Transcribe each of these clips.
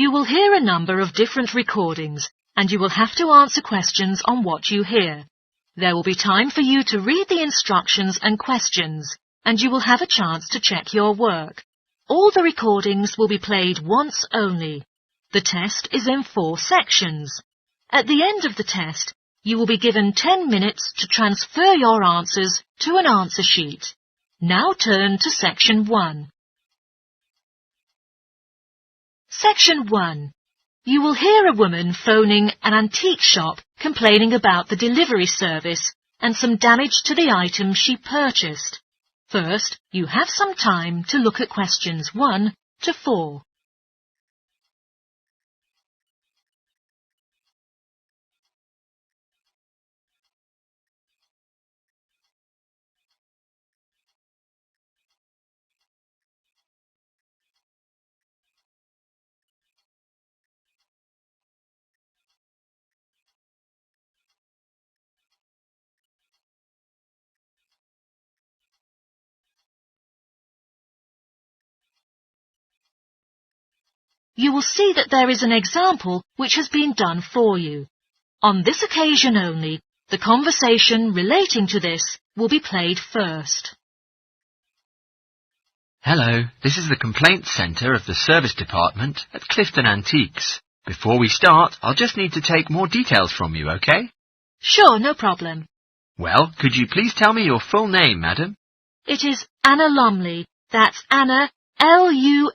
You will hear a number of different recordings, and you will have to answer questions on what you hear. There will be time for you to read the instructions and questions, and you will have a chance to check your work. All the recordings will be played once only. The test is in 4 sections. At the end of the test, you will be given 10 minutes to transfer your answers to an answer sheet. Now turn to Section 1. Section 1. You will hear a woman phoning an antique shop complaining about the delivery service and some damage to the item she purchased. First, you have some time to look at questions 1 to 4. You will see that there is an example which has been done for you. On this occasion only, the conversation relating to this will be played first. Hello, this is the Complaints Centre of the Service Department at Clifton Antiques. Before we start, I'll just need to take more details from you, OK? Sure, no problem. Well, could you please tell me your full name, madam? It is Anna Lumley. That's Anna, Lumley.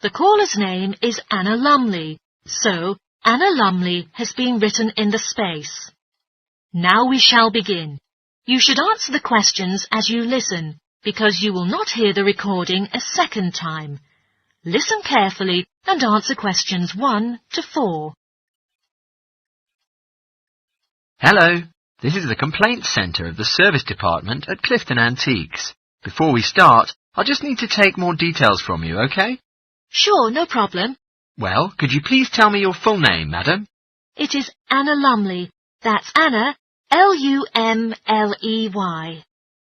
The caller's name is Anna Lumley, so Anna Lumley has been written in the space. Now we shall begin. You should answer the questions as you listen, because you will not hear the recording a second time. Listen carefully and answer questions 1 to 4. Hello, this is the Complaints Centre of the Service Department at Clifton Antiques. Before we start, I'll just need to take more details from you, OK? Sure, no problem. Well, could you please tell me your full name, madam? It is Anna Lumley. That's Anna, Lumley.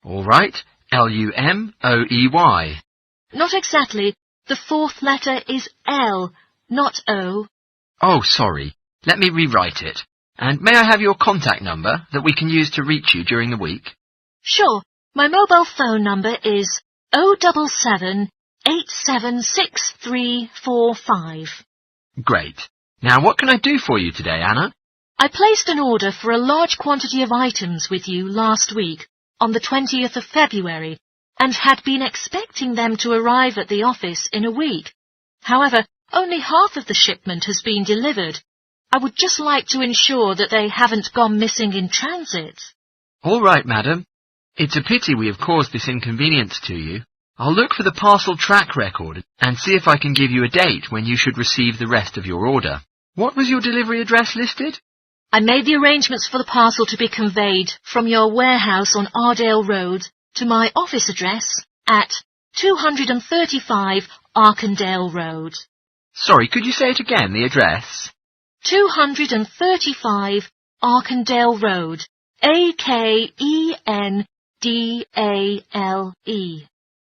All right, Lumley. Not exactly. The 4th letter is L, not O. Oh, sorry. Let me rewrite it. And may I have your contact number that we can use to reach you during the week? Sure. My mobile phone number is 077 876345. Great. Now, what can I do for you today, Anna? I placed an order for a large quantity of items with you last week, on the 20th of February, and had been expecting them to arrive at the office in a week. However, only half of the shipment has been delivered. I would just like to ensure that they haven't gone missing in transit. All right, madam. It's a pity we have caused this inconvenience to you. I'll look for the parcel track record and see if I can give you a date when you should receive the rest of your order. What was your delivery address listed? I made the arrangements for the parcel to be conveyed from your warehouse on Ardale Road to my office address at 235 Arkandale Road. Sorry, could you say it again, the address? 235 Arkandale Road, Akendale.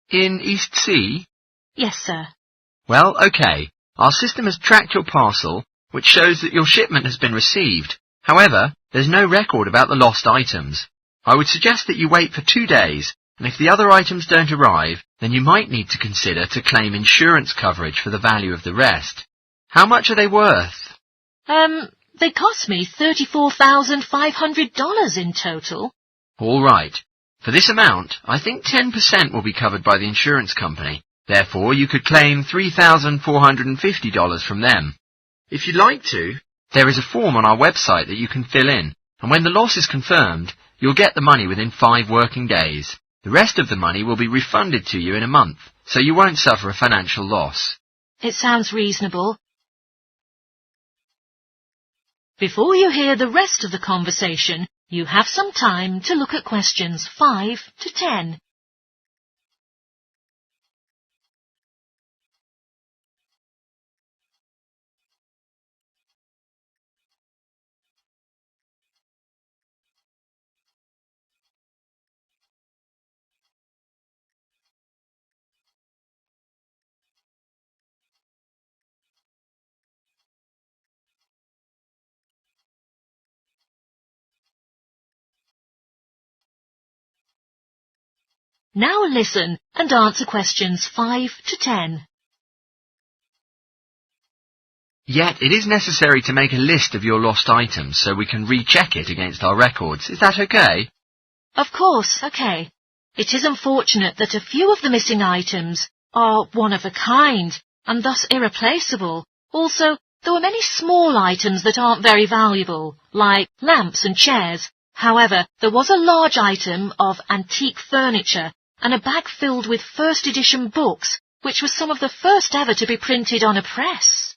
In East Sea? Yes, sir. Well, OK. Our system has tracked your parcel, which shows that your shipment has been received. However, there's no record about the lost items. I would suggest that you wait for 2 days, and if the other items don't arrive, then you might need to consider to claim insurance coverage for the value of the rest. How much are they worth? They cost me $34,500 in total. All right. For this amount, I think 10% will be covered by the insurance company. Therefore, you could claim $3,450 from them. If you'd like to, there is a form on our website that you can fill in, and when the loss is confirmed, you'll get the money within 5 working days. The rest of the money will be refunded to you in a month, so you won't suffer a financial loss. It sounds reasonable. Before you hear the rest of the conversation, you have some time to look at questions 5 to 10. Now listen and answer questions 5 to 10. Yet it is necessary to make a list of your lost items so we can recheck it against our records. Is that okay? Of course, okay. It is unfortunate that a few of the missing items are one of a kind and thus irreplaceable. Also, there were many small items that aren't very valuable, like lamps and chairs. However, there was a large item of antique furniture and a bag filled with first edition books, which was some of the first ever to be printed on a press.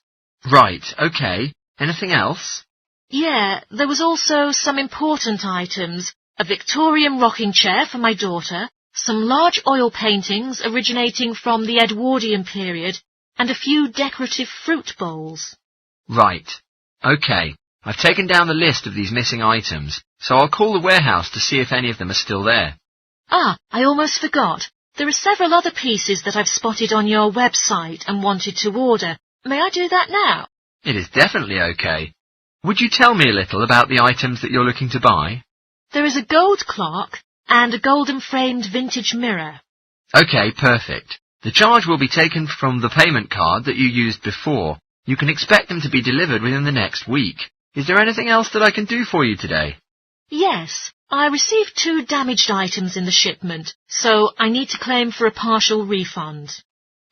Right, okay. Anything else? Yeah, there was also some important items, a Victorian rocking chair for my daughter, some large oil paintings originating from the Edwardian period, and a few decorative fruit bowls. Right, okay. I've taken down the list of these missing items, so I'll call the warehouse to see if any of them are still there. Ah, I almost forgot. There are several other pieces that I've spotted on your website and wanted to order. May I do that now? It is definitely okay. Would you tell me a little about the items that you're looking to buy? There is a gold clock and a golden-framed vintage mirror. Okay, perfect. The charge will be taken from the payment card that you used before. You can expect them to be delivered within the next week. Is there anything else that I can do for you today? Yes, I received 2 damaged items in the shipment, so I need to claim for a partial refund.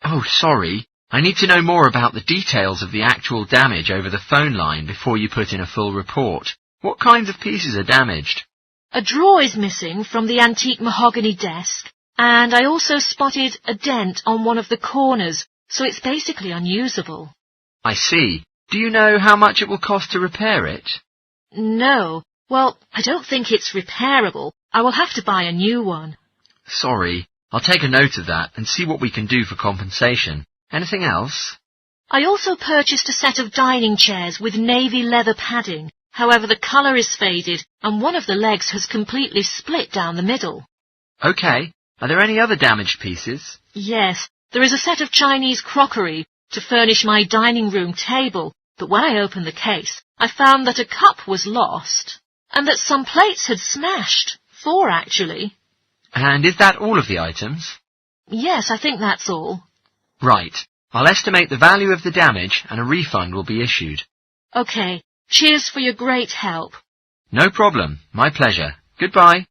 Oh, sorry. I need to know more about the details of the actual damage over the phone line before you put in a full report. What kinds of pieces are damaged? A drawer is missing from the antique mahogany desk, and I also spotted a dent on one of the corners, so it's basically unusable. I see. Do you know how much it will cost to repair it? No. Well, I don't think it's repairable. I will have to buy a new one. Sorry. I'll take a note of that and see what we can do for compensation. Anything else? I also purchased a set of dining chairs with navy leather padding. However, the colour is faded and one of the legs has completely split down the middle. Okay. Are there any other damaged pieces? Yes, there is a set of Chinese crockery to furnish my dining room table, but when I opened the case, I found that a cup was lost and that some plates had smashed. 4, actually. And is that all of the items? Yes, I think that's all. Right. I'll estimate the value of the damage and a refund will be issued. Okay. Cheers for your great help. No problem. My pleasure. Goodbye.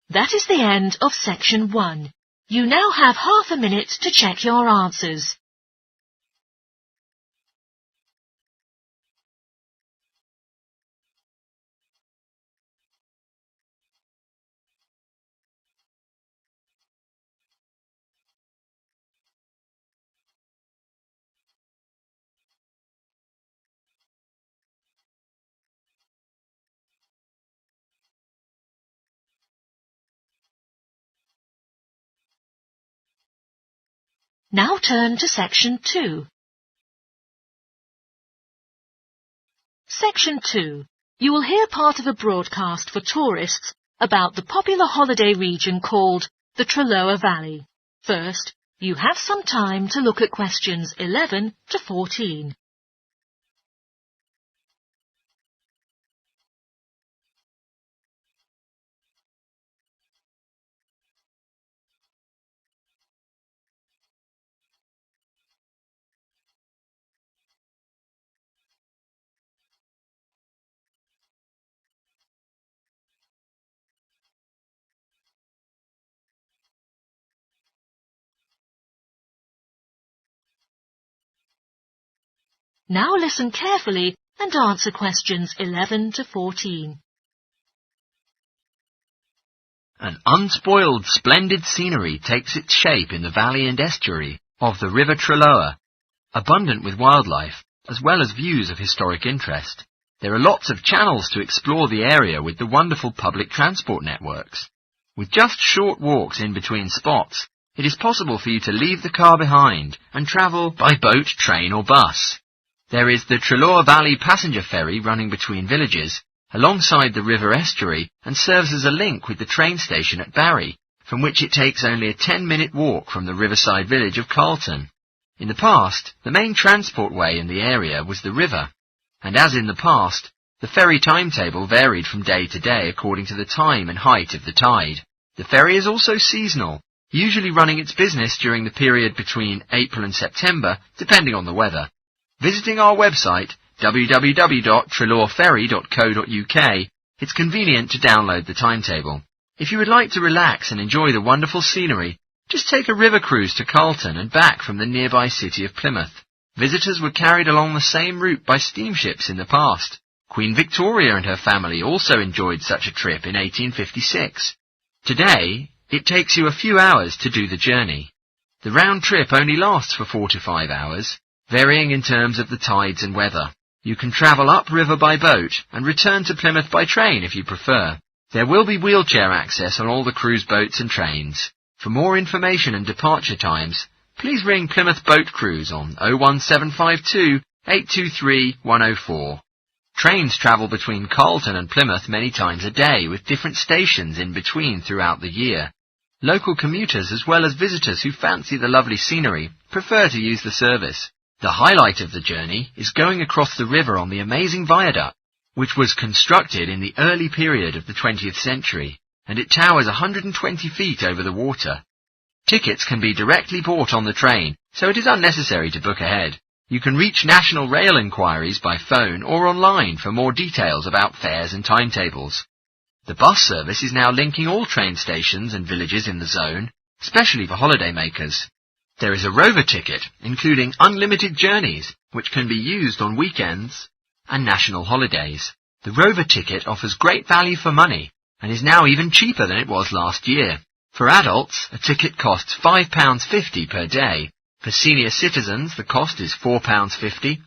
That is the end of section 1. You now have half a minute to check your answers. Now turn to section 2. Section 2. You will hear part of a broadcast for tourists about the popular holiday region called the Trelloa Valley. First, you have some time to look at questions 11 to 14. Now listen carefully and answer questions 11 to 14. An unspoiled, splendid scenery takes its shape in the valley and estuary of the River Trelloa, abundant with wildlife, as well as views of historic interest. There are lots of channels to explore the area with the wonderful public transport networks. With just short walks in between spots, it is possible for you to leave the car behind and travel by boat, train or bus. There is the Trelloa Valley passenger ferry running between villages, alongside the river estuary, and serves as a link with the train station at Barry, from which it takes only a 10-minute walk from the riverside village of Carlton. In the past, the main transport way in the area was the river, and as in the past, the ferry timetable varied from day to day according to the time and height of the tide. The ferry is also seasonal, usually running its business during the period between April and September, depending on the weather. Visiting our website, www.treloarferry.co.uk, it's convenient to download the timetable. If you would like to relax and enjoy the wonderful scenery, just take a river cruise to Carlton and back from the nearby city of Plymouth. Visitors were carried along the same route by steamships in the past. Queen Victoria and her family also enjoyed such a trip in 1856. Today, it takes you a few hours to do the journey. The round trip only lasts for 4 to 5 hours, varying in terms of the tides and weather. You can travel upriver by boat and return to Plymouth by train if you prefer. There will be wheelchair access on all the cruise boats and trains. For more information and departure times, please ring Plymouth Boat Cruise on 01752 823 104. Trains travel between Carlton and Plymouth many times a day, with different stations in between throughout the year. Local commuters as well as visitors who fancy the lovely scenery prefer to use the service. The highlight of the journey is going across the river on the amazing viaduct, which was constructed in the early period of the 20th century, and it towers 120 feet over the water. Tickets can be directly bought on the train, so it is unnecessary to book ahead. You can reach National Rail inquiries by phone or online for more details about fares and timetables. The bus service is now linking all train stations and villages in the zone, especially for holidaymakers. There is a Rover ticket, including unlimited journeys, which can be used on weekends and national holidays. The Rover ticket offers great value for money and is now even cheaper than it was last year. For adults, a ticket costs £5.50 per day. For senior citizens, the cost is £4.50,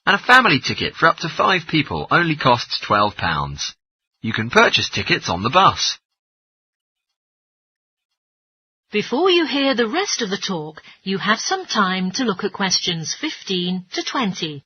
and a family ticket for up to 5 people only costs £12. You can purchase tickets on the bus. Before you hear the rest of the talk, you have some time to look at questions 15 to 20.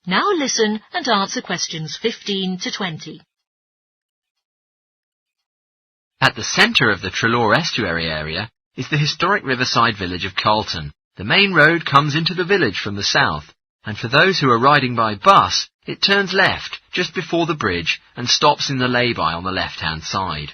Now listen and answer questions 15 to 20. At the centre of the Treloar estuary area is the historic riverside village of Carlton. The main road comes into the village from the south, and for those who are riding by bus, it turns left just before the bridge and stops in the lay-by on the left-hand side.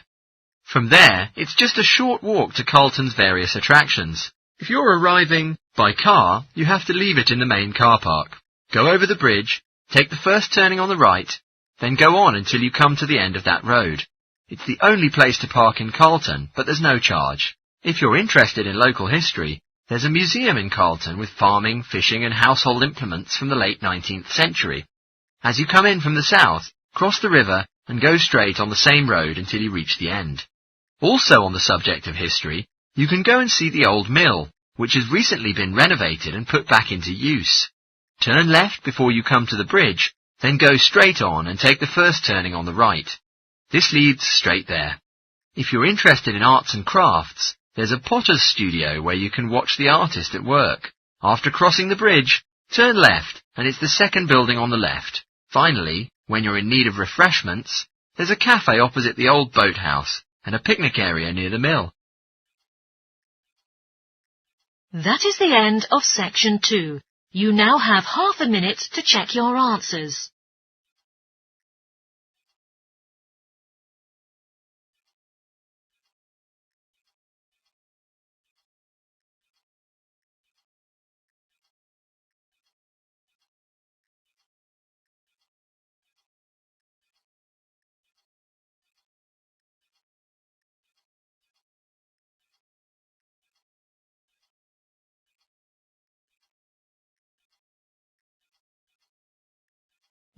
From there, it's just a short walk to Carlton's various attractions. If you're arriving by car, you have to leave it in the main car park. Go over the bridge, take the first turning on the right, then go on until you come to the end of that road. It's the only place to park in Carlton, but there's no charge. If you're interested in local history, there's a museum in Carlton with farming, fishing and household implements from the late 19th century. As you come in from the south, cross the river and go straight on the same road until you reach the end. Also on the subject of history, you can go and see the old mill, which has recently been renovated and put back into use. Turn left before you come to the bridge, then go straight on and take the first turning on the right. This leads straight there. If you're interested in arts and crafts, there's a potter's studio where you can watch the artist at work. After crossing the bridge, turn left and it's the second building on the left. Finally, when you're in need of refreshments, there's a cafe opposite the old boathouse and a picnic area near the mill. That is the end of section 2. You now have half a minute to check your answers.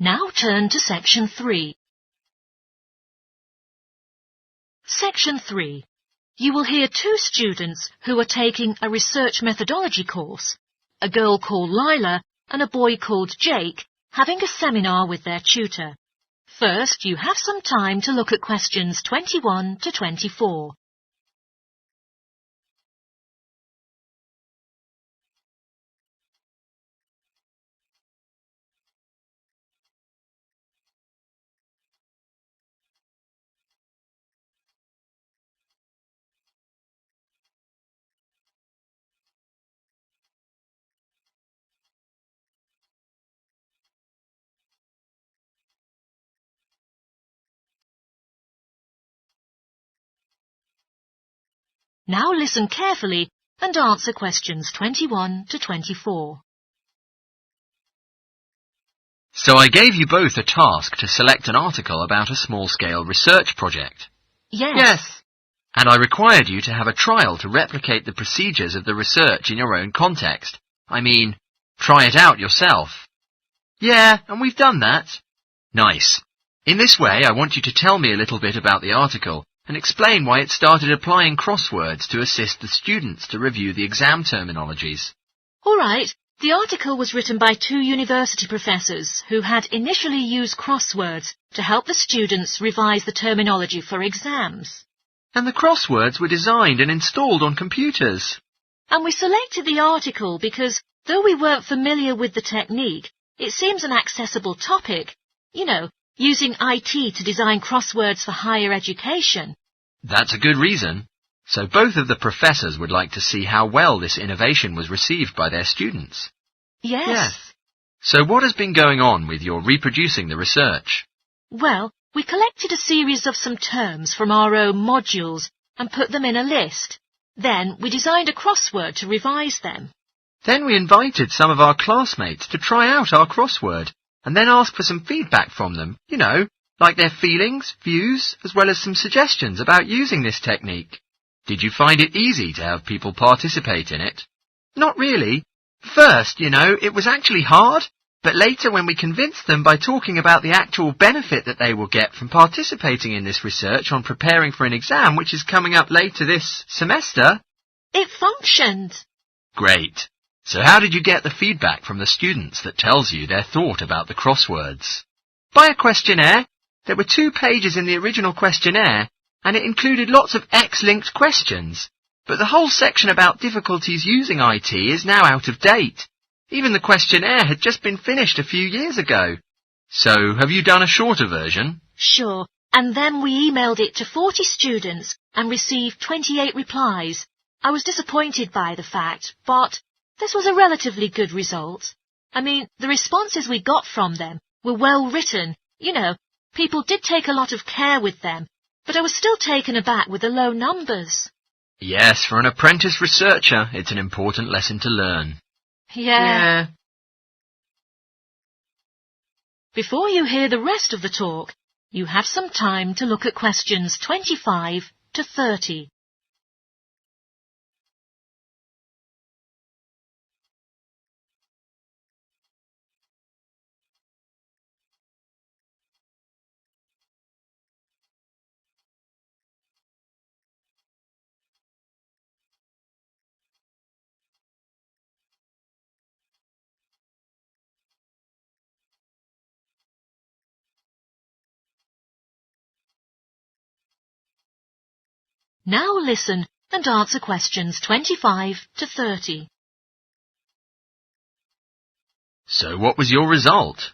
Now turn to section 3. Section 3. You will hear 2 students who are taking a research methodology course, a girl called Lila and a boy called Jake, having a seminar with their tutor. First, you have some time to look at questions 21 to 24. Now listen carefully and answer questions 21 to 24. So I gave you both a task to select an article about a small-scale research project. Yes. And I required you to have a trial to replicate the procedures of the research in your own context. I mean, try it out yourself. Yeah, and we've done that. Nice. In this way, I want you to tell me a little bit about the article and explain why it started applying crosswords to assist the students to review the exam terminologies. All right. The article was written by 2 university professors who had initially used crosswords to help the students revise the terminology for exams. And the crosswords were designed and installed on computers. And we selected the article because, though we weren't familiar with the technique, it seems an accessible topic. You know, using IT to design crosswords for higher education. That's a good reason. So both of the professors would like to see how well this innovation was received by their students. Yes. So what has been going on with your reproducing the research? Well, we collected a series of some terms from our own modules and put them in a list. Then we designed a crossword to revise them. Then we invited some of our classmates to try out our crossword and then ask for some feedback from them, you know, like their feelings, views, as well as some suggestions about using this technique. Did you find it easy to have people participate in it? Not really. First, you know, it was actually hard, but later when we convinced them by talking about the actual benefit that they will get from participating in this research on preparing for an exam which is coming up later this semester. It functioned. Great. So how did you get the feedback from the students that tells you their thought about the crosswords? By a questionnaire. There were 2 pages in the original questionnaire, and it included lots of X-linked questions. But the whole section about difficulties using IT is now out of date. Even the questionnaire had just been finished a few years ago. So, have you done a shorter version? Sure, and then we emailed it to 40 students and received 28 replies. I was disappointed by the fact, but this was a relatively good result. I mean, the responses we got from them were well written. You know, people did take a lot of care with them, but I was still taken aback with the low numbers. Yes, for an apprentice researcher, it's an important lesson to learn. Yeah. Before you hear the rest of the talk, you have some time to look at questions 25 to 30. Now listen and answer questions 25 to 30. So what was your result?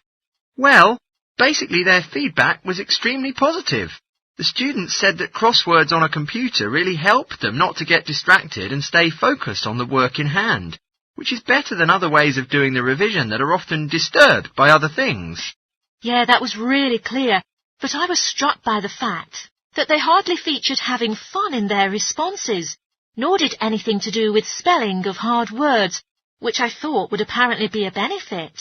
Well, basically their feedback was extremely positive. The students said that crosswords on a computer really helped them not to get distracted and stay focused on the work in hand, which is better than other ways of doing the revision that are often disturbed by other things. Yeah, that was really clear, but I was struck by the fact that they hardly featured having fun in their responses, nor did anything to do with spelling of hard words, which I thought would apparently be a benefit.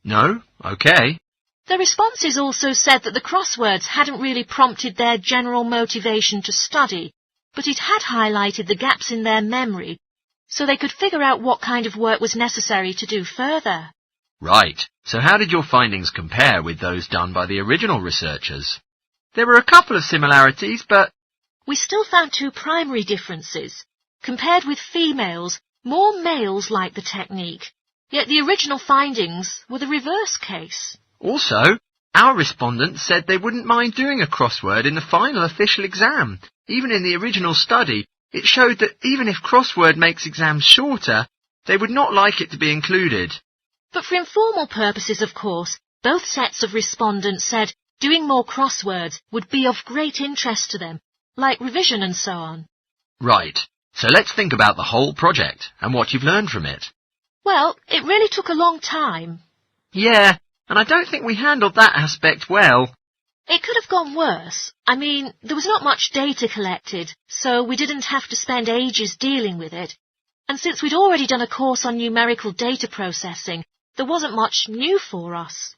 No? Okay. The responses also said that the crosswords hadn't really prompted their general motivation to study, but it had highlighted the gaps in their memory, so they could figure out what kind of work was necessary to do further. Right. So how did your findings compare with those done by the original researchers? There were a couple of similarities, but we still found 2 primary differences. Compared with females, more males liked the technique, yet the original findings were the reverse case. Also, our respondents said they wouldn't mind doing a crossword in the final official exam. Even in the original study, it showed that even if crossword makes exams shorter, they would not like it to be included. But for informal purposes, of course, both sets of respondents said doing more crosswords would be of great interest to them, like revision and so on. Right. So let's think about the whole project and what you've learned from it. Well, it really took a long time. Yeah, and I don't think we handled that aspect well. It could have gone worse. I mean, there was not much data collected, so we didn't have to spend ages dealing with it. And since we'd already done a course on numerical data processing, there wasn't much new for us.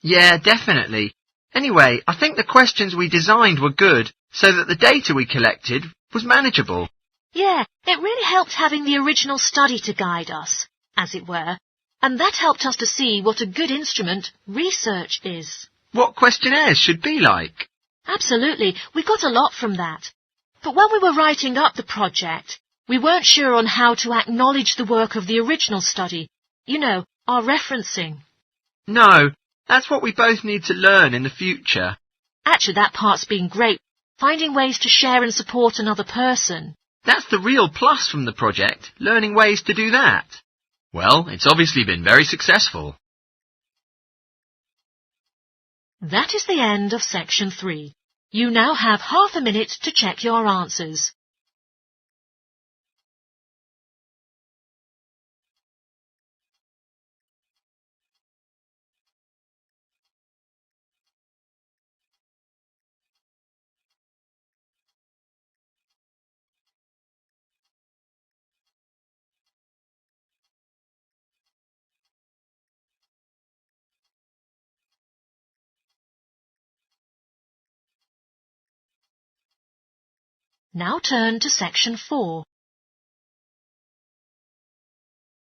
Yeah, definitely. Anyway, I think the questions we designed were good, so that the data we collected was manageable. Yeah, it really helped having the original study to guide us, as it were, and that helped us to see what a good instrument research is. What questionnaires should be like? Absolutely, we got a lot from that. But when we were writing up the project, we weren't sure on how to acknowledge the work of the original study. You know, our referencing. No, that's what we both need to learn in the future. Actually, that part's been great, finding ways to share and support another person. That's the real plus from the project, learning ways to do that. Well, it's obviously been very successful. That is the end of section 3. You now have half a minute to check your answers. Now turn to section 4.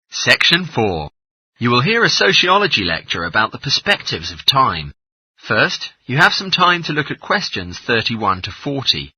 Section 4. You will hear a sociology lecture about the perspectives of time. First, you have some time to look at questions 31 to 40.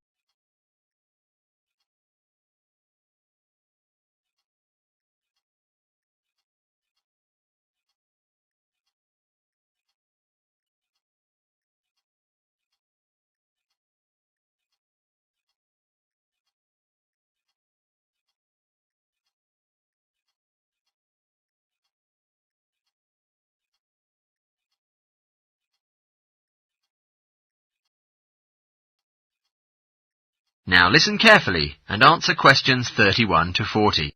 Now listen carefully and answer questions 31 to 40.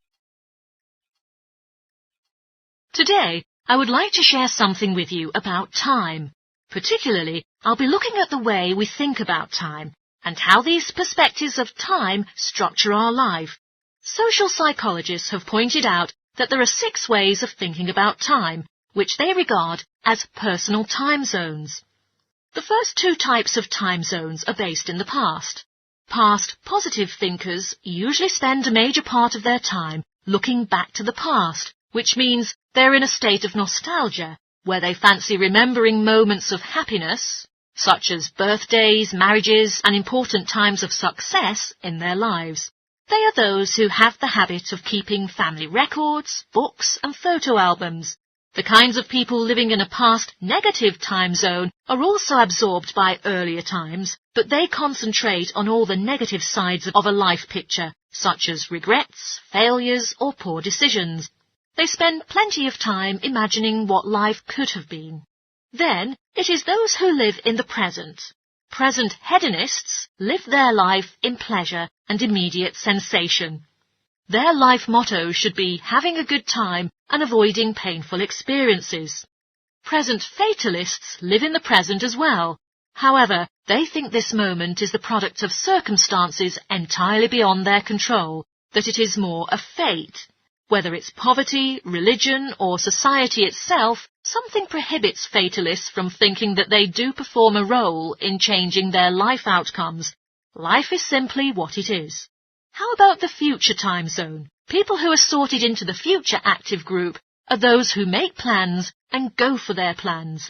Today, I would like to share something with you about time. Particularly, I'll be looking at the way we think about time and how these perspectives of time structure our life. Social psychologists have pointed out that there are 6 ways of thinking about time, which they regard as personal time zones. The first 2 types of time zones are based in the past. Past positive thinkers usually spend a major part of their time looking back to the past, which means they're in a state of nostalgia, where they fancy remembering moments of happiness, such as birthdays, marriages, and important times of success in their lives. They are those who have the habit of keeping family records, books, and photo albums. The kinds of people living in a past negative time zone are also absorbed by earlier times, but they concentrate on all the negative sides of a life picture, such as regrets, failures, or poor decisions. They spend plenty of time imagining what life could have been. Then, it is those who live in the present. Present hedonists live their life in pleasure and immediate sensation. Their life motto should be having a good time and avoiding painful experiences. Present fatalists live in the present as well. However, they think this moment is the product of circumstances entirely beyond their control, that it is more a fate. Whether it's poverty, religion, or society itself, something prohibits fatalists from thinking that they do perform a role in changing their life outcomes. Life is simply what it is. How about the future time zone? People who are sorted into the future active group are those who make plans and go for their plans.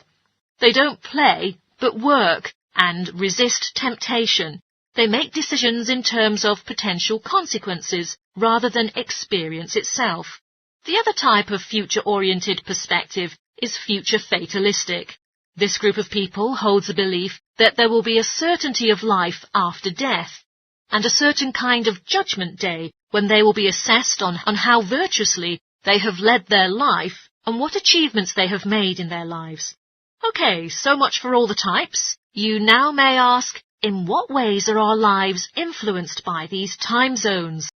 They don't play, but work and resist temptation. They make decisions in terms of potential consequences rather than experience itself. The other type of future-oriented perspective is future fatalistic. This group of people holds the belief that there will be a certainty of life after death, and a certain kind of judgment day when they will be assessed on how virtuously they have led their life and what achievements they have made in their lives. Okay, so much for all the types. You now may ask, in what ways are our lives influenced by these time zones?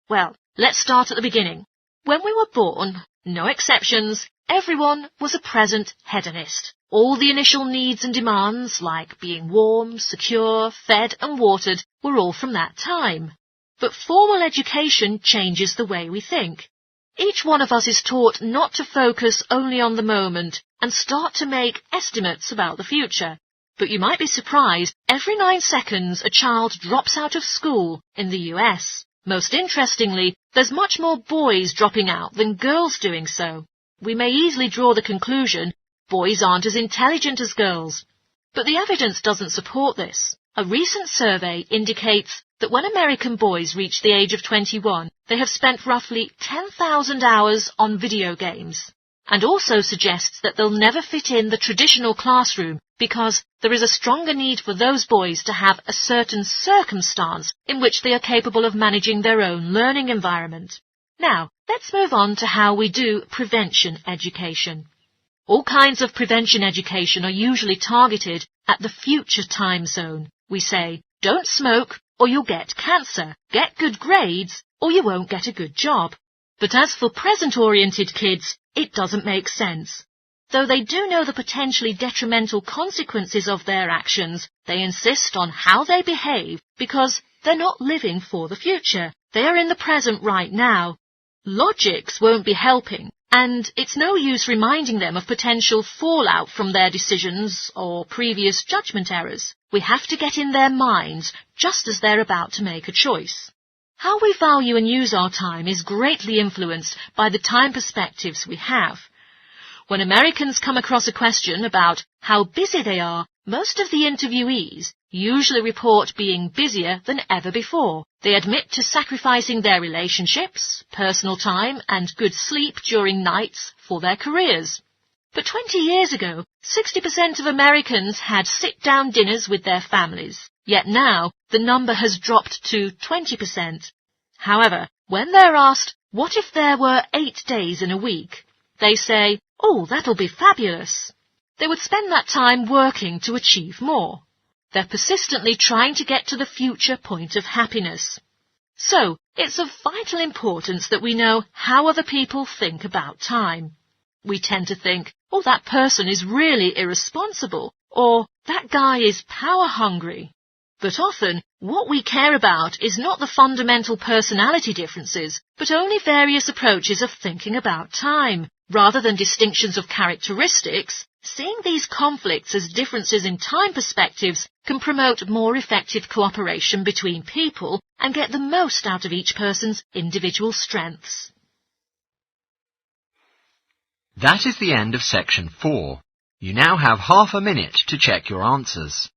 Well, let's start at the beginning. When we were born, no exceptions, everyone was a present hedonist. All the initial needs and demands, like being warm, secure, fed and watered, were all from that time. But formal education changes the way we think. Each one of us is taught not to focus only on the moment and start to make estimates about the future. But you might be surprised, every 9 seconds a child drops out of school in the US. Most interestingly, there's much more boys dropping out than girls doing so. We may easily draw the conclusion boys aren't as intelligent as girls. But the evidence doesn't support this. A recent survey indicates that when American boys reach the age of 21, they have spent roughly 10,000 hours on video games, and also suggests that they'll never fit in the traditional classroom because there is a stronger need for those boys to have a certain circumstance in which they are capable of managing their own learning environment. Now, let's move on to how we do prevention education. All kinds of prevention education are usually targeted at the future time zone. We say, don't smoke or you'll get cancer, get good grades or you won't get a good job. But as for present-oriented kids, it doesn't make sense. Though they do know the potentially detrimental consequences of their actions, they insist on how they behave because they're not living for the future. They are in the present right now. Logics won't be helping, and it's no use reminding them of potential fallout from their decisions or previous judgment errors. We have to get in their minds just as they're about to make a choice. How we value and use our time is greatly influenced by the time perspectives we have. When Americans come across a question about how busy they are, most of the interviewees usually report being busier than ever before. They admit to sacrificing their relationships, personal time and good sleep during nights for their careers. But 20 years ago, 60% of Americans had sit-down dinners with their families. Yet now, the number has dropped to 20%. However, when they're asked, what if there were 8 days in a week? They say, oh, that'll be fabulous. They would spend that time working to achieve more. They're persistently trying to get to the future point of happiness. So, it's of vital importance that we know how other people think about time. We tend to think, oh, that person is really irresponsible, or that guy is power-hungry. But often, what we care about is not the fundamental personality differences, but only various approaches of thinking about time. Rather than distinctions of characteristics, seeing these conflicts as differences in time perspectives can promote more effective cooperation between people and get the most out of each person's individual strengths. That is the end of section 4. You now have half a minute to check your answers.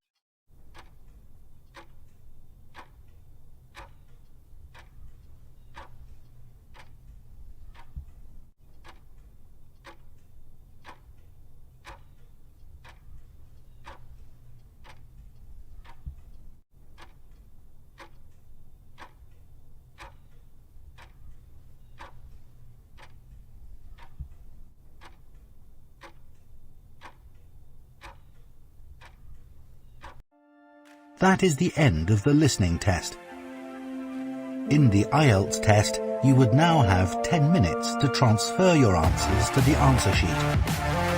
That is the end of the listening test. In the IELTS test, you would now have 10 minutes to transfer your answers to the answer sheet.